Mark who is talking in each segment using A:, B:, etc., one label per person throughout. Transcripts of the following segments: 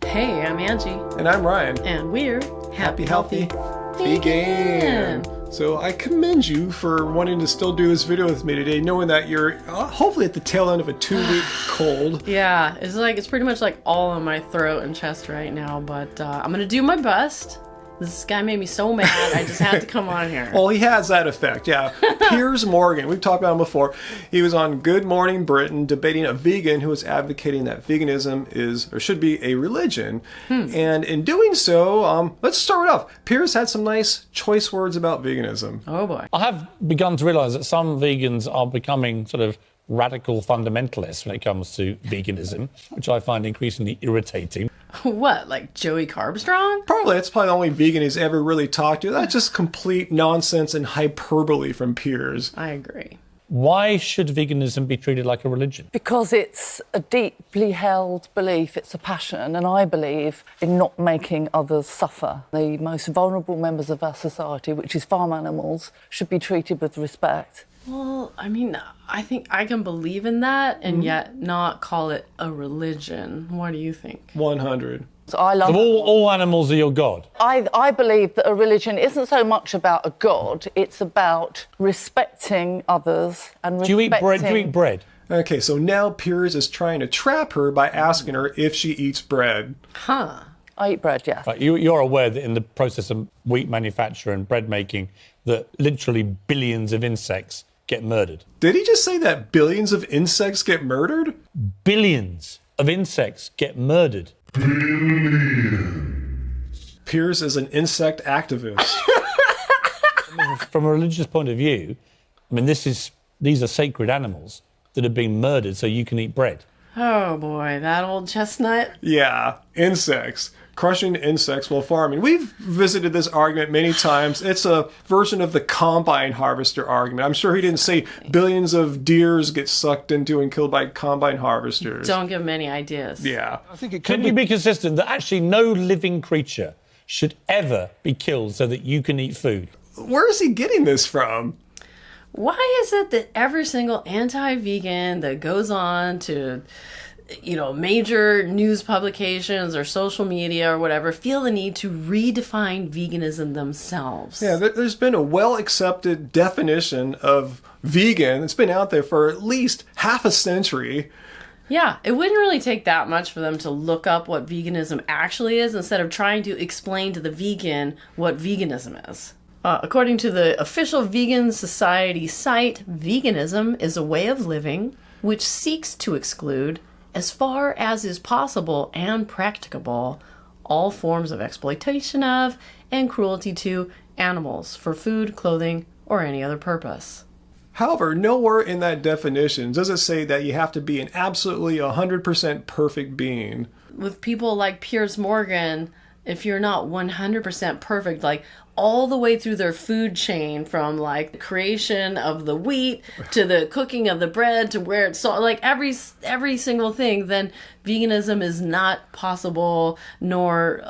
A: Hey, I'm Anji.
B: And I'm Ryan.
A: And we're
B: Happy Healthy Vegan. So I commend you for wanting to still do this video with me today, knowing that you're hopefully at the tail end of a 2-week cold.
A: Yeah, it's pretty much like all in my throat and chest right now, but I'm gonna do my best. This guy made me so mad, I just had to come on here.
B: Well, he has that effect, yeah. Piers Morgan, we've talked about him before. He was on Good Morning Britain debating a vegan who was advocating that veganism is, or should be, a religion. And in doing so, let's start off. Piers had some nice choice words about veganism.
A: Oh boy.
C: I have begun to realise that some vegans are becoming sort of radical fundamentalists when it comes to veganism, which I find increasingly irritating.
A: What, like Joey Carbstrong?
B: That's probably the only vegan he's ever really talked to. That's just complete nonsense and hyperbole from Piers.
A: I agree.
C: Why should veganism be treated like a religion?
D: Because it's a deeply held belief, it's a passion, and I believe in not making others suffer. The most vulnerable members of our society, which is farm animals, should be treated with respect.
A: Well, I mean, I think I can believe in that and yet not call it a religion. What do you think?
B: 100.
D: So I love
C: So all animals are your god?
D: I believe that a religion isn't so much about a god, it's about respecting others and respecting...
C: Do you eat bread?
B: Okay, so now Piers is trying to trap her by asking her if she eats bread.
A: Huh.
D: I eat bread, yes.
C: Right, you're aware that in the process of wheat manufacture and bread making, that literally billions of insects get murdered.
B: Did he just say that billions of insects get murdered?
C: Billions of insects get murdered.
B: Piers is an insect activist.
C: From a religious point of view, I mean, these are sacred animals that are being murdered so you can eat bread.
A: Oh boy, that old chestnut.
B: Yeah, insects. Crushing insects while farming. We've visited this argument many times. It's a version of the combine harvester argument. I'm sure he didn't say billions of deers get sucked into and killed by combine harvesters.
A: Don't give him any ideas.
B: Yeah.
E: I think it
C: Couldn't you be consistent that actually no living creature should ever be killed so that you can eat food?
B: Where is he getting this from?
A: Why is it that every single anti-vegan that goes on to, major news publications or social media or whatever feel the need to redefine veganism themselves?
B: Yeah, there's been a well-accepted definition of vegan. It's been out there for at least half a century.
A: Yeah, it wouldn't really take that much for them to look up what veganism actually is instead of trying to explain to the vegan what veganism is. According to the official Vegan Society site, veganism is a way of living which seeks to exclude, as far as is possible and practicable, all forms of exploitation of and cruelty to animals for food, clothing, or any other purpose.
B: However, nowhere in that definition does it say that you have to be an absolutely 100% perfect being.
A: With people like Piers Morgan, if you're not 100% perfect, like all the way through their food chain, from like the creation of the wheat to the cooking of the bread to where it's sold, like every single thing, then veganism is not possible nor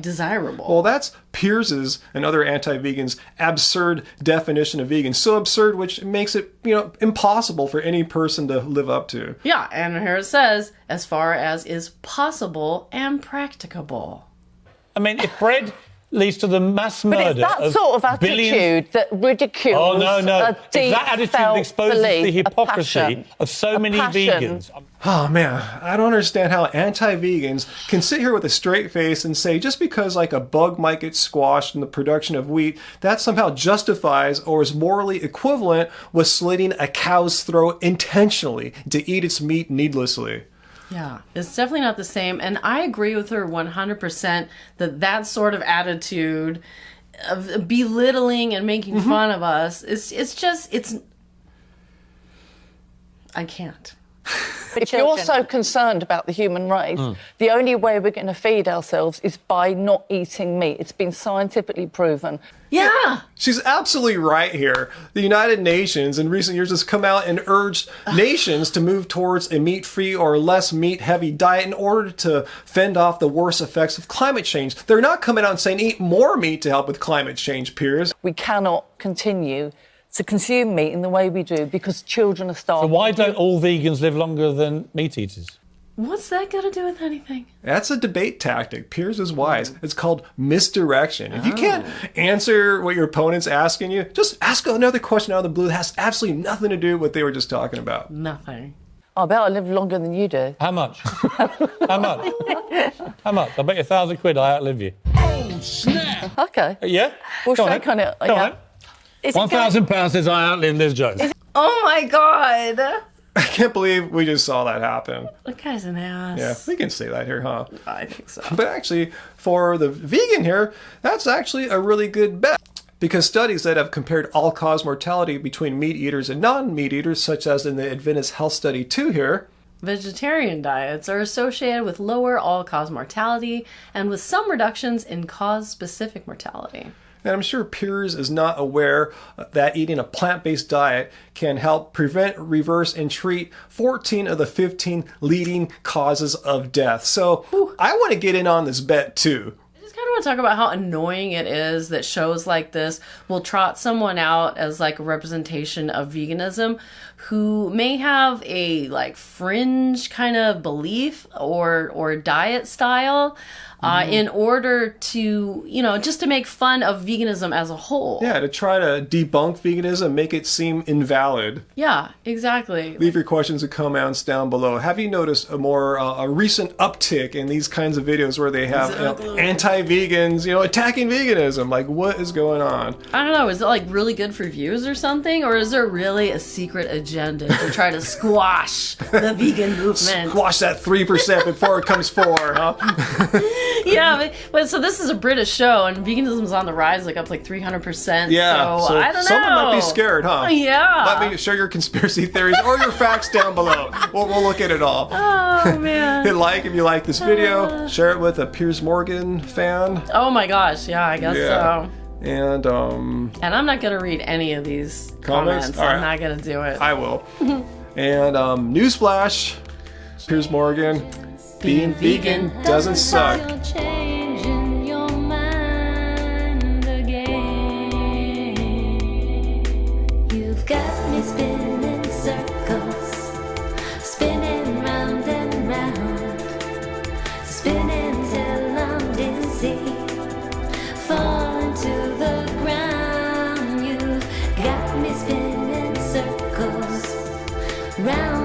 A: desirable.
B: Well, that's Piers's and other anti-vegans' absurd definition of vegan. So absurd, which makes it, impossible for any person to live up to.
A: Yeah, and here it says, as far as is possible and practicable.
C: I mean, if bread leads to the mass murder
D: But it's that
C: of
D: sort of attitude
C: billions...
D: that ridicules
C: a
D: deep
C: It's that attitude that
D: felt
C: exposes
D: belief,
C: the
D: a
C: hypocrisy
D: passion,
C: of so many
D: passion.
C: vegans.
B: Oh man, I don't understand how anti-vegans can sit here with a straight face and say just because like a bug might get squashed in the production of wheat, that somehow justifies or is morally equivalent with slitting a cow's throat intentionally to eat its meat needlessly.
A: Yeah, it's definitely not the same. And I agree with her 100% that sort of attitude of belittling and making fun of us, I can't.
D: If you're so concerned about the human race, the only way we're going to feed ourselves is by not eating meat. It's been scientifically proven.
A: Yeah!
B: She's absolutely right here. The United Nations in recent years has come out and urged nations to move towards a meat-free or less meat-heavy diet in order to fend off the worst effects of climate change. They're not coming out and saying eat more meat to help with climate change, Piers.
D: We cannot continue to consume meat in the way we do because children are starving.
C: So why don't all vegans live longer than meat eaters?
A: What's that got to do with anything?
B: That's a debate tactic. Piers is wise. It's called misdirection. If you can't answer what your opponent's asking you, just ask another question out of the blue that has absolutely nothing to do with what they were just talking about.
A: Nothing.
D: I bet I live longer than you do.
C: How much? How much? How much? I bet you £1,000 I outlive you.
E: Oh, snap!
D: Okay.
C: Yeah?
D: We'll
C: Go on
D: shake
C: then.
D: on it.
C: Go
D: Yeah.
C: on then. £1,000 says I outlive Liz Jones.
A: Oh my God.
B: I can't believe we just saw that happen.
A: That guy's an ass.
B: Yeah, we can say that here, huh?
A: I think so.
B: But actually, for the vegan here, that's actually a really good bet. Because studies that have compared all-cause mortality between meat eaters and non-meat eaters, such as in the Adventist Health Study 2 here,
A: Vegetarian diets are associated with lower all-cause mortality and with some reductions in cause-specific mortality.
B: and I'm sure Piers is not aware that eating a plant-based diet can help prevent, reverse, and treat 14 of the 15 leading causes of death. So I want to get in on this bet too.
A: I just kind of want to talk about how annoying it is that shows like this will trot someone out as like a representation of veganism who may have a like fringe kind of belief or diet style in order to, you know, just to make fun of veganism as a whole.
B: Yeah, to try to debunk veganism, make it seem invalid.
A: Yeah, exactly.
B: Leave your questions and comments down below. Have you noticed a recent uptick in these kinds of videos where they have anti-vegans, attacking veganism? Like, what is going on?
A: I don't know. Is it like really good for views or something? Or is there really a secret agenda to try to squash the vegan movement?
B: Squash that 3% before it comes 4, huh?
A: Yeah, but so this is a British show, and veganism's on the rise, like up like 300%.
B: Yeah,
A: so I don't know.
B: Someone might be scared, huh?
A: Yeah.
B: Let me share your conspiracy theories or your facts down below. We'll look at it all.
A: Oh, man.
B: Hit like if you like this video. Share it with a Piers Morgan fan.
A: Oh my gosh, yeah, I guess so.
B: And
A: And I'm not going to read any of these comments.
B: All right.
A: I'm not going to do it.
B: I will. And newsflash, Piers Morgan, being vegan doesn't suck.
F: You're changing your mind again. You've got me spinning circles, spinning round and round, spinning till I'm dizzy, falling to the ground. You've got me spinning circles round